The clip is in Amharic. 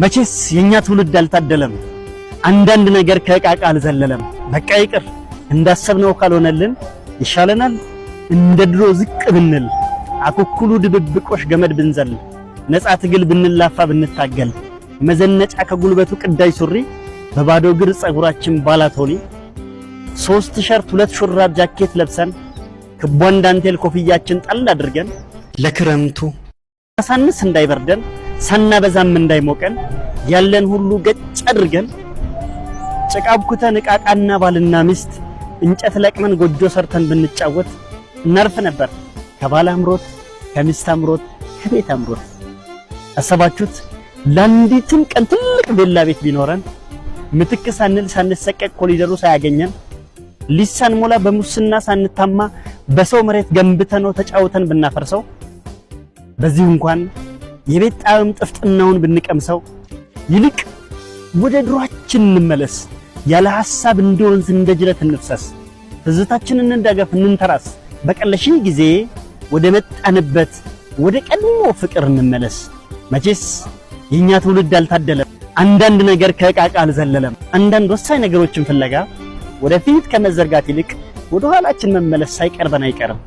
መቼስ የኛ ትውልድ አልታደለም። አንዳንድ ነገር ከዕቃቃ አልዘለለም። በቃ ይቅር እንዳሰብነው ካልሆነልን ይሻለናል እንደ ድሮ ዝቅ ብንል፣ አኩኩሉ ድብብቆሽ ገመድ ብንዘል፣ ነፃ ትግል ብንላፋ ብንታገል፣ መዘነጫ ከጉልበቱ ቅዳይ ሱሪ በባዶ እግር ጸጉራችን ባላቶኒ 3 ቲሸርት 2 ሹራብ ጃኬት ለብሰን ክቧን ዳንቴል ኮፍያችን ጣል አድርገን ለክረምቱ ሳንስ እንዳይበርደን ሳናበዛም እንዳይሞቀን ያለን ሁሉ ገጭ አድርገን ጭቃብኩተን ዕቃቃና ባልና ሚስት እንጨት ለቅመን ጎጆ ሰርተን ብንጫወት እናርፍ ነበር ከባል አምሮት ከሚስት አምሮት ከቤት አምሮት። አሰባችሁት? ለአንዲትም ቀን ትልቅ ቪላ ቤት ቢኖረን ምትክ ሳንል ሳንሰቀቅ ኮሊደሩ ሳያገኘን ሊሳን ሞላ በሙስና ሳንታማ በሰው መሬት ገንብተነው ተጫውተን ብናፈርሰው በዚህ እንኳን የቤት ጣዕም ጥፍጥናውን ብንቀምሰው ይልቅ ወደ ድሯችን እንመለስ ያለ ሐሳብ እንደወንዝ እንደ ጅረት እንፍሰስ ትዝታችንን እንደገፍ እንንተራስ በቀለሽ ጊዜ ወደ መጣንበት ወደ ቀድሞ ፍቅር እንመለስ። መቼስ የኛ ትውልድ አልታደለም። አንዳንድ ነገር ከዕቃቃ አልዘለለም። አንዳንድ ወሳኝ ነገሮችን ፍለጋ ወደፊት ከመዘርጋት ይልቅ ወደ ኋላችን መመለስ ሳይቀርበን አይቀርም።